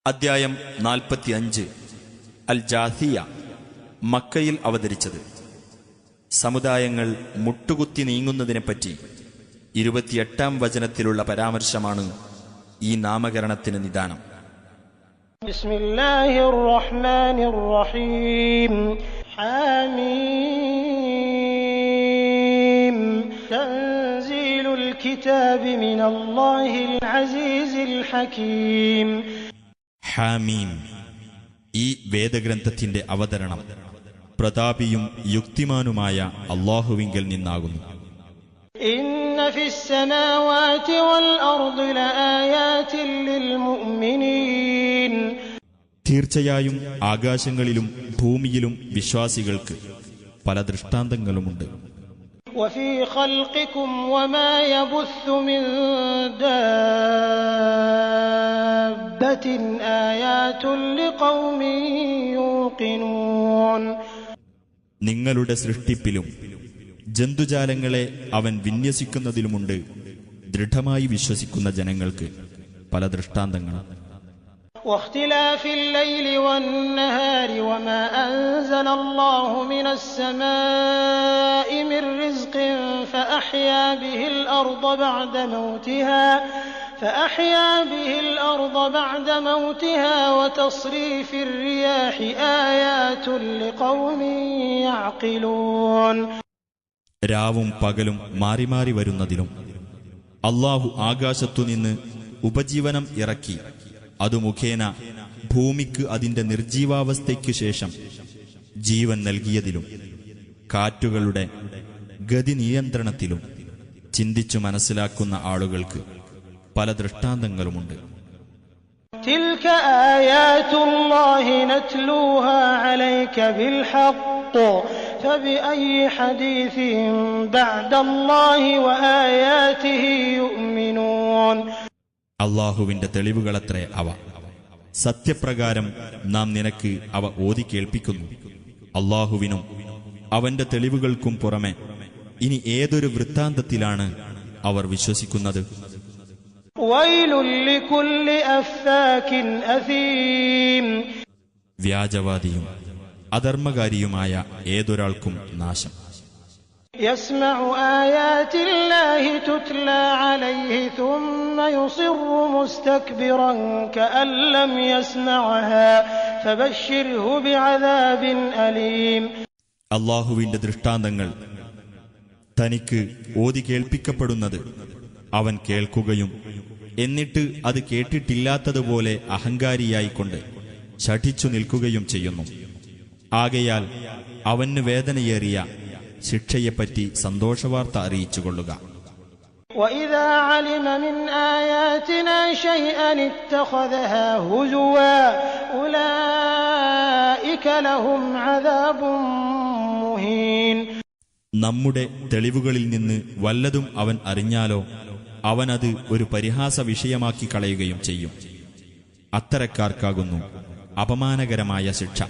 അദ്ധ്യായം 45 അൽ ജാഥിയ. മക്കയിൽ അവതരിച്ചത്. സമുദായങ്ങൾ മുട്ടുകുത്തി നീങ്ങുന്നതിനെപ്പറ്റി 28-ാം വചനത്തിലുള്ള പരാമർശമാണ് ഈ നാമകരണത്തിന് നിദാനം. ബിസ്മില്ലാഹിർ റഹ്മാനിർ റഹീം. ഹാമീം. തൻസീലുൽ കിതാബി മിനല്ലാഹിൽ അസീസിൽ ഹകീം. ഹാമീം. ഈ വേദഗ്രന്ഥത്തിന്റെ അവതരണം പ്രതാപിയും യുക്തിമാനുമായ അല്ലാഹുവിങ്കൽ നിന്നാകുന്നു. ഇന്ന ഫിസ് സമാവാതി വൽ അർദി ലആയാതിൻ ലിൽ മുഅ്മിനീൻ. തീർച്ചയായും ആകാശങ്ങളിലും ഭൂമിയിലും വിശ്വാസികൾക്ക് പല ദൃഷ്ടാന്തങ്ങളുമുണ്ട്. وفي خلقكم وما يبث من دابة آيات لقوم يوقنون. നിങ്ങളുടെ സൃഷ്ടിപ്പിലും ജന്തുജാലങ്ങളെ അവൻ വിന്യസിക്കുന്നതിലുമുണ്ട് ദൃഢമായി വിശ്വസിക്കുന്ന ജനങ്ങൾക്ക് പല ദൃഷ്ടാന്തങ്ങളും. واختلاف الليل والنهار وما أنزل الله من السماء من رزق فأحيا به الأرض بعد موتها وتصريف الرياح آيات لقوم يعقلون. രാവും പകലും മാറി മാറി വരുന്നതിലും അല്ലാഹു ആകാശത്തുനിന്ന് ഉപജീവനം ഇറക്കി അതു മുഖേന ഭൂമിക്ക് അതിന്റെ നിർജീവാവസ്ഥയ്ക്കു ശേഷം ജീവൻ നൽകിയതിലും കാറ്റുകളുടെ ഗതി നിയന്ത്രണത്തിലും ചിന്തിച്ചു മനസ്സിലാക്കുന്ന ആളുകൾക്ക് പല ദൃഷ്ടാന്തങ്ങളുമുണ്ട്. تلك آيات الله نتلوها عليك بالحق فبأي حديث بعد الله وآياته يؤمنون. അള്ളാഹുവിന്റെ തെളിവുകളത്രേ അവ. സത്യപ്രകാരം നാം നിനക്ക് അവ ഓതി കേൾപ്പിക്കുന്നു. അള്ളാഹുവിനും അവന്റെ തെളിവുകൾക്കും പുറമെ ഇനി ഏതൊരു വൃത്താന്തത്തിലാണ് അവർ വിശ്വസിക്കുന്നത്? വ്യാജവാദിയും അധർമ്മകാരിയുമായ ഏതൊരാൾക്കും നാശം. يسمع آيات الله تتلى عليه ثم يصر مستكبرا كأن لم يسمعها فبشره بعذاب أليم. അല്ലാഹുവിന്റെ ദൃഷ്ടാന്തങ്ങൾ തനിക്ക് ഓതി കേൾപ്പിക്കപ്പെടുന്നത് അവൻ കേൾക്കുകയും എന്നിട്ട് അത് കേട്ടിട്ടില്ലാത്തതുപോലെ അഹങ്കാരിയായിക്കൊണ്ട് ശഠിച്ചു നിൽക്കുകയും ചെയ്യുന്നു. ആകയാൽ അവന് വേദനയേറിയ ശിക്ഷയെപ്പറ്റി സന്തോഷവാർത്ത അറിയിച്ചുകൊള്ളുക. وَإِذَا عَلِمَ مِنْ آيَاتِنَا شَيْئًا اتَّخَذَهَا هُزُوًا أُولَئِكَ لَهُمْ عَذَابٌ مُهِينٌ. നമ്മുടെ തെളിവുകളിൽ നിന്ന് വല്ലതും അവൻ അറിഞ്ഞാലോ അവനത് ഒരു പരിഹാസ വിഷയമാക്കി കളയുകയും ചെയ്യും. അത്തരക്കാർക്കാകുന്നു അപമാനകരമായ ശിക്ഷ.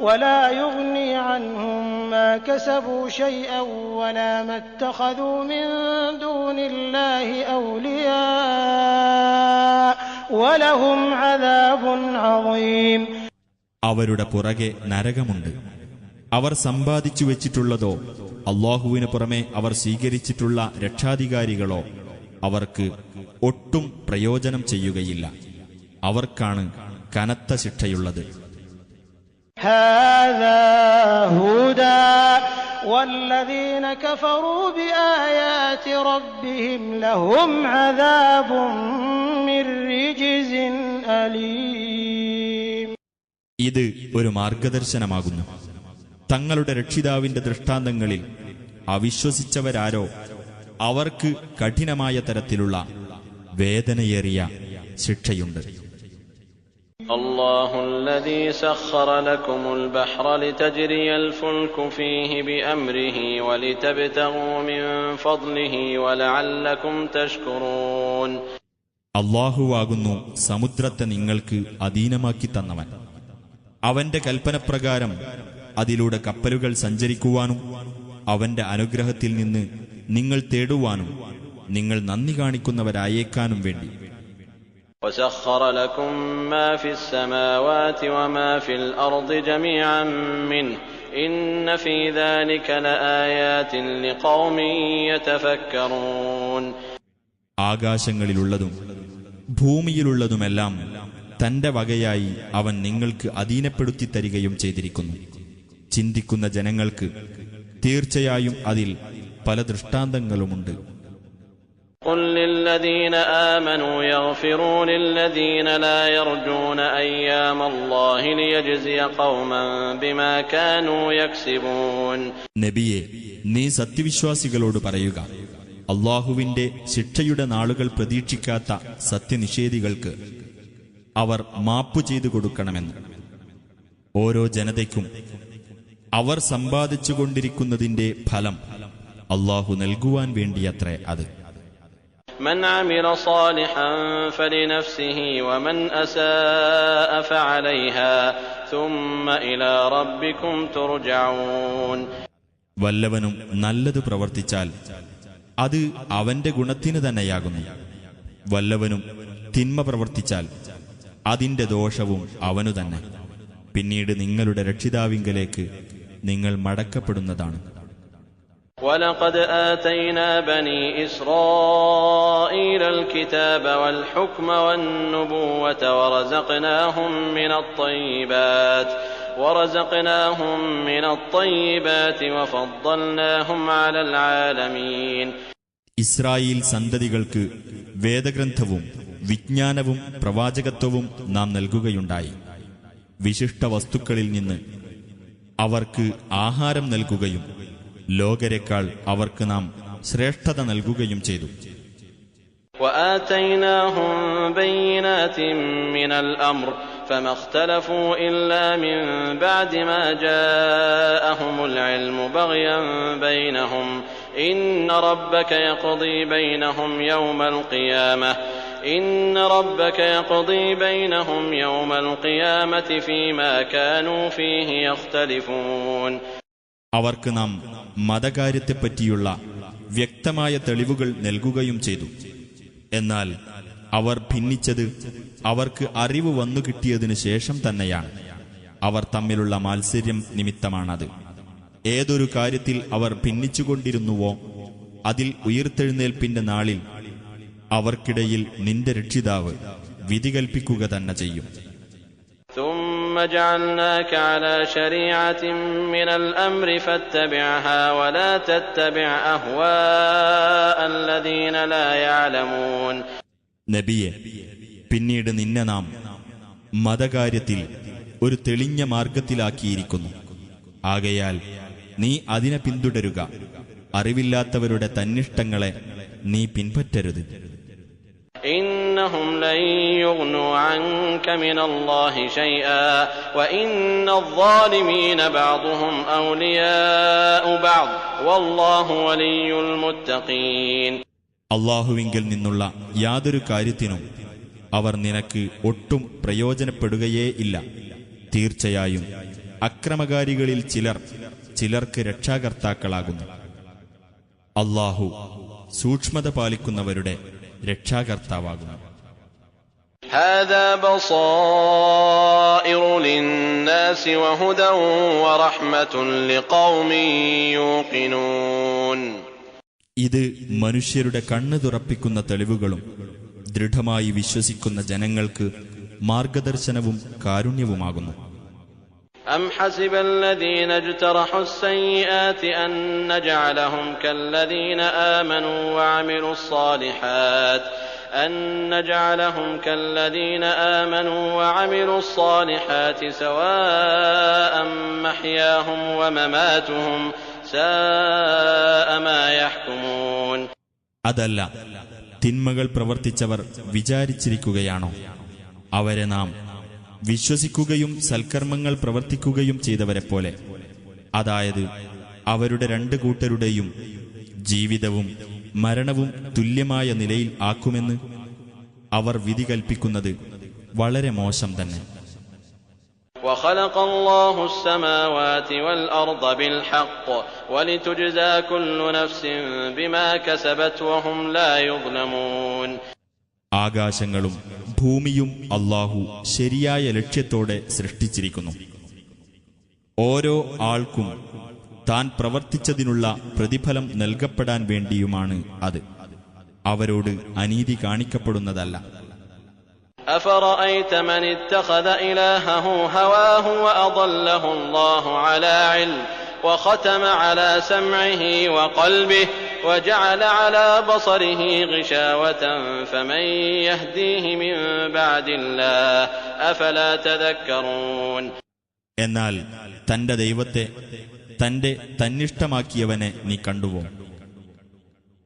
ولا يغني عنهم ما كسبوا شيئا ولا ما اتخذوا من دون الله أولياء ولهم عذاب عظيم. അവരുടെ പുറകെ നരകമുണ്ട്. അവർ സമ്പാദിച്ചു വെച്ചിട്ടുള്ളതോ അല്ലാഹുവിന് പുറമെ അവർ സ്വീകരിച്ചിട്ടുള്ള രക്ഷാധികാരികളോ അവർക്ക് ഒട്ടും പ്രയോജനം ചെയ്യുകയില്ല. അവർക്കാണ് കനത്ത ശിക്ഷയുള്ളത്. هذا هدى والذين كفروا بآيات ربهم لهم عذاب من رجز أليم. ഇത് ഒരു മാർഗദർശനമാകുന്നു. തങ്ങളുടെ രക്ഷിതാവിന്റെ ദൃഷ്ടാന്തങ്ങളിൽ അവിശ്വസിച്ചവരാരോ അവർക്ക് കഠിനമായ തരത്തിലുള്ള വേദനയേറിയ ശിക്ഷയുണ്ട്. الله الذي سخر لكم البحر لتجري الفلك فيه بأمره ولتبتغوا من فضله ولعلكم تشكرون. അല്ലാഹുവാകുന്നു സമുദ്രത്തെ നിങ്ങൾക്ക് അധീനമാക്കി തന്നവൻ. അവന്റെ കൽപ്പനപ്രകാരം അതിലൂടെ കപ്പലുകൾ സഞ്ചരിക്കുവാനും അവന്റെ അനുഗ്രഹത്തിൽ നിന്ന് നിങ്ങൾ തേടുവാനും നിങ്ങൾ നന്ദി കാണിക്കുന്നവരായേക്കാനും വേണ്ടി. وسخر لكم ما في السماوات وما في الأرض جميعا منه إن في ذلك لآيات لقوم يتفكرون. ആകാശങ്ങളിലുള്ളതും ഭൂമിയിലുള്ളതുമെല്ലാം തന്റെ വകയായി അവൻ നിങ്ങൾക്ക് അധീനപ്പെടുത്തി തരികയും ചെയ്തിരിക്കുന്നു. ചിന്തിക്കുന്ന ജനങ്ങൾക്ക് തീർച്ചയായും അതിൽ പല ദൃഷ്ടാന്തങ്ങളുമുണ്ട്. قل للذين آمنوا يغفروا للذين لا يرجون أيام الله ليجزي قوما بما كانوا يكسبون. നബിയെ, നീ സത്യവിശ്വാസികളോട് പറയുക, അല്ലാഹുവിന്റെ ശിക്ഷയുടെ നാളുകൾ പ്രതീക്ഷിക്കാത്ത സത്യനിഷേധികൾക്ക് അവർ മാപ്പു ചെയ്തു കൊടുക്കണമെന്ന്. ഓരോ ജനതയ്ക്കും അവർ സമ്പാദിച്ചുകൊണ്ടിരിക്കുന്നതിന്റെ ഫലം അല്ലാഹു നൽകുവാൻ വേണ്ടിയത്രേ അത്. من عمل صالحا فلنفسه ومن أساء فعليها ثم إلى ربكم ترجعون. വല്ലവനും നല്ലത് പ്രവർത്തിച്ചാൽ അത് അവന്റെ ഗുണത്തിന് തന്നെയാകുന്നു. വല്ലവനും തിന്മ പ്രവർത്തിച്ചാൽ അതിന്റെ ദോഷവും അവനു തന്നെ. പിന്നീട് നിങ്ങളുടെ രക്ഷിതാവിങ്കലേക്ക് നിങ്ങൾ മടക്കപ്പെടുന്നതാണ്. وَلَقَدْ آتَيْنَا بَنِي إِسْرَائِيلَ الْكِتَابَ وَالْحُكْمَ وَالنُّبُوَّةَ وَرَزَقْنَاهُمْ مِنَ الطَّيِّبَاتِ وَفَضَّلْنَاهُمْ عَلَى الْعَالَمِينَ. ഇസ്രായേൽ സന്തതികൾക്ക് വേദഗ്രന്ഥവും വിജ്ഞാനവും പ്രവാചകത്വവും നാം നൽകുകയുണ്ടായി. വിശിഷ്ട വസ്തുക്കളിൽ നിന്ന് അവർക്ക് ആഹാരം നൽകുകയും ലോകരെക്കാൾ അവർക്ക് നാം ശ്രേഷ്ഠത നൽകുകയും ചെയ്തു. وآتيناهم بينات من الأمر فما اختلفوا إلا من بعد ما جاءهم العلم بغيا بينهم إن ربك يقضي بينهم يوم القيامة فيما كانوا فيه يختلفون. അവർക്ക് നാം മതകാര്യത്തെപ്പറ്റിയുള്ള വ്യക്തമായ തെളിവുകൾ നൽകുകയും ചെയ്തു. എന്നാൽ അവർ ഭിന്നിച്ചത് അവർക്ക് അറിവ് വന്നു കിട്ടിയതിനു ശേഷം തന്നെയാണ്. അവർ തമ്മിലുള്ള മാത്സര്യം നിമിത്തമാണത്. ഏതൊരു കാര്യത്തിൽ അവർ ഭിന്നിച്ചുകൊണ്ടിരുന്നുവോ അതിൽ ഉയിർത്തെഴുന്നേൽപ്പിന്റെ നാളിൽ അവർക്കിടയിൽ നിന്റെ രക്ഷിതാവ് വിധി കൽപ്പിക്കുക തന്നെ ചെയ്യും. ثم جعلناك على شريعة من الأمر فاتبعها ولا تتبع أهواء الذين لا يعلمون. നബിയെ, പിന്നീട് നിന്നെ നാം മതകാര്യത്തിൽ ഒരു തെളിഞ്ഞ മാർഗത്തിലാക്കിയിരിക്കുന്നു. ആകയാൽ നീ അതിനെ പിന്തുടരുക. അറിവില്ലാത്തവരുടെ തന്നിഷ്ടങ്ങളെ നീ പിൻപറ്റരുത്. إنهم لن يغنوا عنك من الله شيئا وإن الظالمين بعضهم أولياء بعض والله ولي المتقين. അല്ലാഹുവിങ്കിൽ നിന്നുള്ള യാതൊരു കാര്യത്തിനും അവർ നിനക്ക് ഒട്ടും പ്രയോജനപ്പെടുകയേ ഇല്ല. തീർച്ചയായും അക്രമകാരികളിൽ ചിലർക്ക് രക്ഷാകർത്താക്കളാകുന്നു. അല്ലാഹു സൂക്ഷ്മത പാലിക്കുന്നവരുടെ രക്ഷാകർത്താവാകുന്നു. هذا بصائر للناس وهدى ورحمة لقوم يوقنون. ഇത് മനുഷ്യരുടെ കണ്ണ് തുറപ്പിക്കുന്ന തെളിവുകളും ദൃഢമായി വിശ്വസിക്കുന്ന ജനങ്ങൾക്ക് മാർഗദർശനവും കാരുണ്യവുമാകുന്നു. أم حسب الذين اجترحوا السيئات أن نجعلهم كالذين آمنوا وعملوا الصالحات سواء محياهم ومماتهم ساء ما يحكمون. അതല്ല, തിന്മകൾ പ്രവർത്തിച്ചവർ വിചാരിച്ചിരിക്കുകയാണോ അവരെ നാം വിശ്വസിക്കുകയും സൽക്കർമ്മങ്ങൾ പ്രവർത്തിക്കുകയും ചെയ്തവരെപ്പോലെ, അതായത് അവരുടെ രണ്ട് കൂട്ടരുടെയും ജീവിതവും മരണവും തുല്യമായ നിലയിൽ ആക്കുമെന്ന് അവർ വിധി കൽപ്പിക്കുന്നത് വളരെ മോശം തന്നെ. وخلق الله السماوات والأرض بالحق ولتجزى كل نفس بما كسبت وهم لا يظلمون. ആകാശങ്ങളും ഭൂമിയും അല്ലാഹു ശരിയായ ലക്ഷ്യത്തോടെ സൃഷ്ടിച്ചിരിക്കുന്നു. ഓരോ ആൾക്കും താൻ പ്രവർത്തിച്ചതിനുള്ള പ്രതിഫലം നൽകപ്പെടാൻ വേണ്ടിയുമാണ് അത്. അവരോട് അനീതി കാണിക്കപ്പെടുന്നതല്ല. أفرأيت من اتخذ إلهه هواه وأضله الله على علم وختم على سمعه وقلبه وجعل على بصره غشاوة فمن يهديه من بعد الله أفلا تذكرون. എന്നാൽ തന്റെ ദൈവത്തെ തന്റെ തന്നിഷ്ടമാക്കിയവനെ നീ കണ്ടുവോ?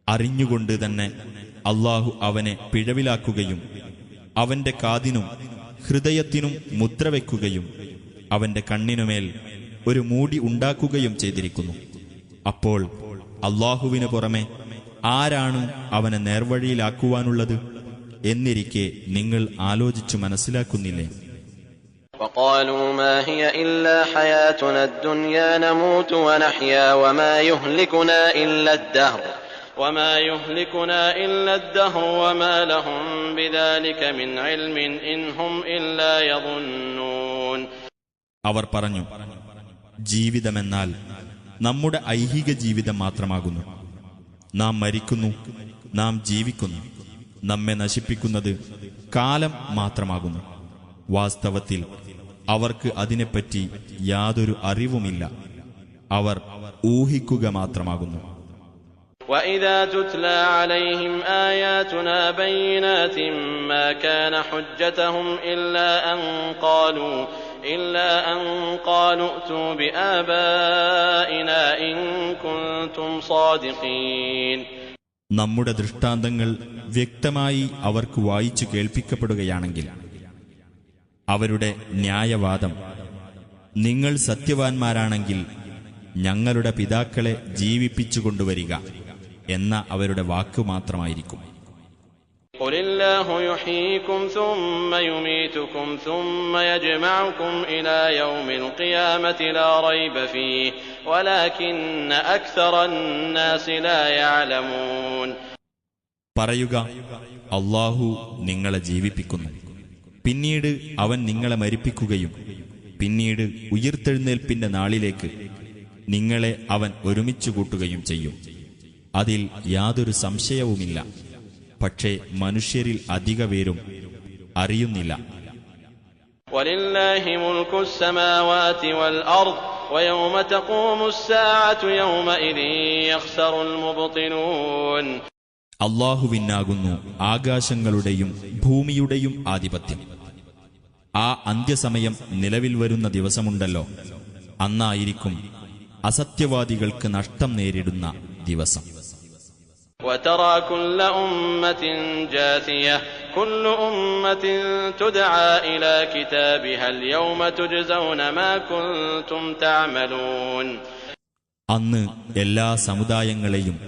അറിഞ്ഞുകൊണ്ട് തന്നെ അല്ലാഹു അവനെ പിഴവിലാക്കുകയും അവന്റെ കാതിനും ഹൃദയത്തിനും മുദ്രവെക്കുകയും അവന്റെ കണ്ണിനുമേൽ ഒരു മൂടി ഉണ്ടാക്കുകയും ചെയ്തിരിക്കുന്നു. അപ്പോൾ അല്ലാഹുവിനു പുറമെ ആരാണ് അവനെ നേർവഴിയിലാക്കുവാനുള്ളത് എന്നിരിക്കെ നിങ്ങൾ ആലോചിച്ചു മനസ്സിലാക്കുന്നില്ലേ? وقالوا ما هي إلا حياتنا الدنيا نموت ونحيا وما يهلكنا إلا الدهر وما لهم بذلك من علم إن هم إلا يظنون. അവർ പറഞ്ഞു, ജീവിതമെന്നാൽ നമ്മുടെ ഐഹിക ജീവിതം മാത്രമാകുന്നു. നാം മരിക്കുന്നു, നാം ജീവിക്കുന്നു. നമ്മെ നശിപ്പിക്കുന്നത് കാലം മാത്രമാകുന്നു. വാസ്തവത്തിൽ അവർക്ക് അതിനെപ്പറ്റി യാതൊരു അറിവുമില്ല. അവർ ഊഹിക്കുക മാത്രമാകുന്നു. وَإِذَا تُتْلَى عَلَيْهِمْ آيَاتُنَا بَيِّنَاتٍ مَا كَانَ حُجَّتُهُمْ إِلَّا أَن قَالُوا ائْتُوا بِآبَائِنَا إِن كُنتُمْ صَادِقِينَ. നമ്മുടെ ദൃഷ്ടാന്തങ്ങൾ വ്യക്തമായി അവർക്ക് വായിച്ചു കേൾപ്പിക്കപ്പെടുകയാണെങ്കിൽ അവരുടെ ന്യായവാദം, നിങ്ങൾ സത്യവാൻമാരാണെങ്കിൽ ഞങ്ങളുടെ പിതാക്കളെ ജീവിപ്പിച്ചുകൊണ്ടുവരിക എന്ന അവരുടെ വാക്കു മാത്രമായിരിക്കും. قُلِ اللَّهُ يُحْيِيكُمْ ثُمَّ يُمِيتُكُمْ ثُمَّ يَجْمَعُكُمْ إِلَى يَوْمِ الْقِيَامَةِ لَا رَيْبَ فِيهِ وَلَكِنَّ أَكْثَرَ النَّاسِ لَا يَعْلَمُونَ. പറയുക, അല്ലാഹു നിങ്ങളെ ജീവിപ്പിക്കുന്നു, പിന്നീട് അവൻ നിങ്ങളെ മരിപ്പിക്കുകയും പിന്നീട് ഉയിർത്തെഴുന്നേൽപ്പിന്റെ നാളിലേക്ക് നിങ്ങളെ അവൻ ഒരുമിച്ചു കൂട്ടുകയും ചെയ്യും. അതിൽ യാതൊരു സംശയവുമില്ല. പക്ഷേ മനുഷ്യരിൽ അധിക പേരും അറിയുന്നില്ല. وَلِلَّهِ مُلْكُ السَّمَاوَاتِ وَالْأَرْضِ وَيَوْمَ تَقُومُ السَّاعَةُ يَوْمَئِذٍ يَخْسَرُ الْمُبْطِلُونَ. അല്ലാഹുവിനാകുന്നു ആകാശങ്ങളുടെയും ഭൂമിയുടെയും ആധിപത്യം. ആ അന്ത്യസമയം നിലവിൽ വരുന്ന ദിവസമുണ്ടല്ലോ, അന്നായിരിക്കും അസത്യവാദികൾക്ക് നഷ്ടം നേരിടുന്ന ദിവസം. وَتَرَى كُلَّ أُمَّةٍ جَاثِيَةً كُلُّ أُمَّةٍ تُدْعَى إِلَى كِتَابِهَا الْيَوْمَ تُجْزَوْنَ مَا كُنتُمْ تَعْمَلُونَ. അന്ന് എല്ലാ സമുദായങ്ങളെയും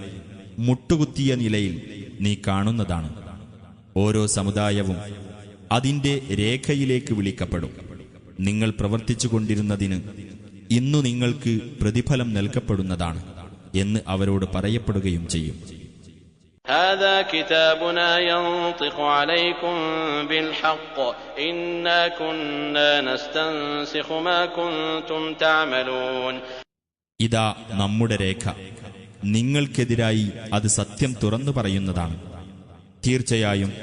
മുട്ടുകുത്തിയ നിലയിൽ നീ കാണുന്നതാണ്. ഓരോ സമുദായവും അതിന്റെ രേഖയിലേക്ക് വിളിക്കപ്പെടും. നിങ്ങൾ പ്രവർത്തിച്ചുകൊണ്ടിരുന്നതിന് ഇന്നു നിങ്ങൾക്ക് പ്രതിഫലം നൽകപ്പെടുന്നതാണ് എന്ന് അവരോട് പറയപ്പെടുകയും ചെയ്യും. هذا كتابنا ينطق عليكم بالحق إنا كنا نستنسخ ما كنتم تعملون. ഇതാ നമ്മുടെ രേഖ, നിങ്ങൾക്കെതിരായി അത് സത്യം തുറന്നു പറയുന്നതാണ്. തീർച്ചയായും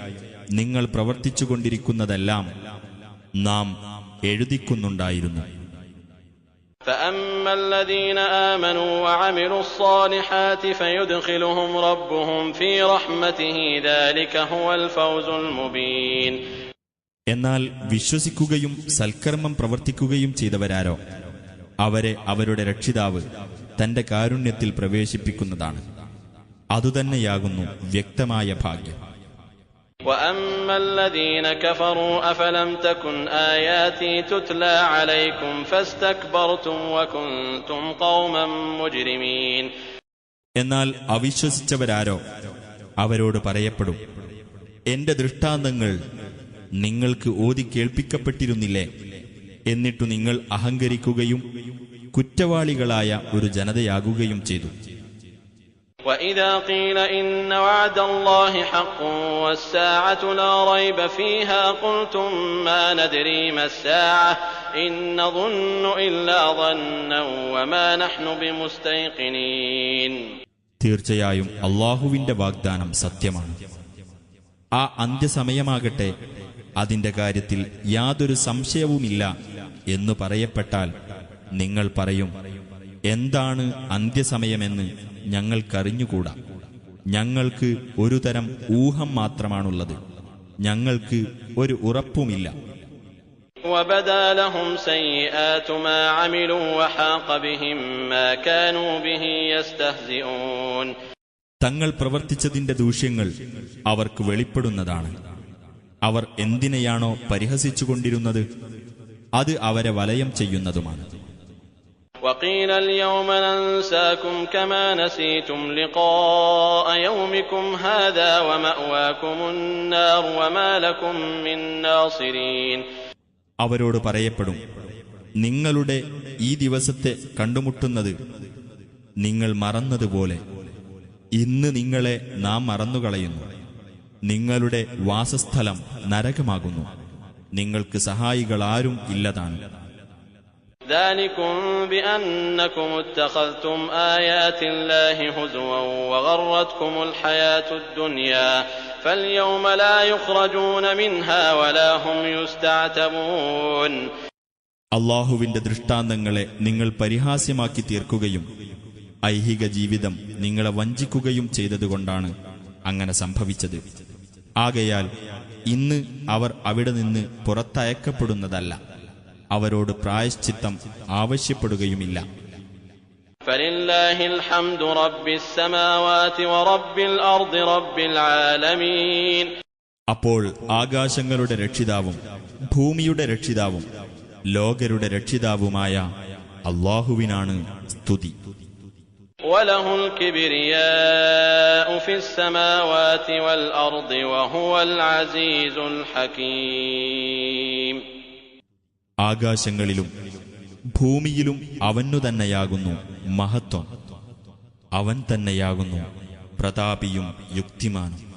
നിങ്ങൾ പ്രവർത്തിച്ചുകൊണ്ടിരിക്കുന്നതെല്ലാം നാം എഴുതിക്കുന്നുണ്ടായിരുന്നു. فأما الذين آمنوا وعملوا الصالحات فيدخلهم ربهم في رحمته ذلك هو الفوز المبين. എന്നാൽ വിശ്വസിക്കുകയും സൽക്കർമ്മം പ്രവർത്തിക്കുകയും ചെയ്തവരാരോ അവരെ അവരുടെ രക്ഷിതാവ് തന്റെ കാരുണ്യത്തിൽ പ്രവേശിപ്പിക്കുന്നതാണ്. അതുതന്നെയാകുന്നു വ്യക്തമായ ഭാഗ്യം. وَأَمَّا الَّذِينَ كَفَرُوا أَفَلَمْ تَكُنْ آيَاتِي تُتْلَى عَلَيْكُمْ فَاسْتَكْبَرْتُمْ وَكُنْتُمْ قَوْمًا مُجْرِمِينَ. എന്നാൽ അവിശ്വസിച്ചവരാരോ അവരോട് പറയപ്പെടും, എന്റെ ദൃഷ്ടാന്തങ്ങൾ നിങ്ങൾക്ക് ഓതി കേൾപ്പിക്കപ്പെട്ടിരുന്നില്ലേ? എന്നിട്ടു നിങ്ങൾ അഹങ്കരിക്കുകയും കുറ്റവാളികളായ ഒരു ജനതയാകുകയും ചെയ്തു. وَإِذَا قِيلَ إِنَّ وَعْدَ اللَّهِ حَقٌّ وَالسَّاعَةُ لَا رَيْبَ فِيهَا قُلْتُم مَّا نَدْرِي مَا السَّاعَةُ إِن نَّظُنُّ إِلَّا ظَنًّا وَمَا نَحْنُ بِمُسْتَيْقِنِينَ. തീർച്ചയായും അല്ലാഹുവിന്റെ വാഗ്ദാനം സത്യമാണ്. ആ അന്ത്യസമയമാകട്ടെ അതിന്റെ കാര്യത്തിൽ യാതൊരു സംശയവുമില്ല എന്നു പറയപ്പെട്ടാൽ നിങ്ങൾ പറയും, എന്താണ് അന്ത്യസമയമെന്ന് ഞങ്ങൾക്കറിഞ്ഞുകൂടാ. ഞങ്ങൾക്ക് ഒരു തരം ഊഹം മാത്രമാണുള്ളത്, ഞങ്ങൾക്ക് ഒരു ഉറപ്പുമില്ല. وَبَدَا لَهُمْ سَيِّئَاتُ مَا عَمِلُوا وَحَاقَ بِهِم مَّا كَانُوا بِهِ يَسْتَهْزِئُونَ. തങ്ങൾ പ്രവർത്തിച്ചതിന്റെ ദൂഷ്യങ്ങൾ അവർക്ക് വെളിപ്പെടുന്നതാണ്. അവർ എന്തിനെയാണോ പരിഹസിച്ചുകൊണ്ടിരുന്നത് അത് അവരെ വലയം ചെയ്യുന്നതുമാണ്. وَقِيلَ الْيَوْمَ نَنسَاكُمْ كَمَا نَسِيتُمْ لِقَاءَ يَوْمِكُمْ هَٰذَا وَمَأْوَاكُمُ النَّارُ وَمَا لَكُم مِّن نَّاصِرِينَ. അവരോട് പറയപ്പെടും, നിങ്ങളുടെ ഈ ദിവസത്തെ കണ്ടുമുട്ടുന്നത് നിങ്ങൾ മറന്നതുപോലെ ഇന്ന് നിങ്ങളെ നാം മറന്നുകളയുന്നു. നിങ്ങളുടെ വാസസ്ഥലം നരകമാകുന്നു, നിങ്ങൾക്ക് സഹായികളാരും ഇല്ലതാണ്. ذَلِكُمْ بِأَنَّكُمُ اتَّخَذْتُمْ آيَاتِ اللَّهِ هُزُوًا وَغَرَّتْكُمُ الْحَيَاةُ الدُّنْيَا فَالْيَوْمَ لَا يُخْرَجُونَ مِنْهَا وَلَا هُمْ يُسْتَعْتَبُونَ. അല്ലാഹുവിന്റെ ദൃഷ്ടാന്തങ്ങളെ നിങ്ങൾ പരിഹാസ്യമാക്കി തീർക്കുകയും ഐഹിക ജീവിതം നിങ്ങളെ വഞ്ചിക്കുകയും ചെയ്തതുകൊണ്ടാണ് അങ്ങനെ സംഭവിച്ചത്. ആകയാൽ ഇന്ന് അവർ അവിടെ നിന്ന് പുറത്തയക്കപ്പെടുന്നതല്ല, അവരോട് പ്രായശ്ചിത്തം ആവശ്യപ്പെടുകയുമില്ല. فَلِلَّهِ الْحَمْدُ رَبِّ السَّمَاوَاتِ وَرَبِّ الْأَرْضِ رَبِّ الْعَالَمِينَ. അപ്പോൾ ആകാശങ്ങളുടെ രക്ഷിതാവും ഭൂമിയുടെ രക്ഷിതാവും ലോകരുടെ രക്ഷിതാവുമായ അല്ലാഹുവിനാണ് സ്തുതി. وَلَهُ الْكِبْرِيَاءُ فِي السَّمَاوَاتِ وَالْأَرْضِ وَهُوَ الْعَزِيزُ الْحَكِيمُ. ആകാശങ്ങളിലും ഭൂമിയിലും അവനു തന്നെയാകുന്നു മഹത്വം, അവൻ തന്നെയാകുന്നു പ്രതാപിയും യുക്തിമാനും.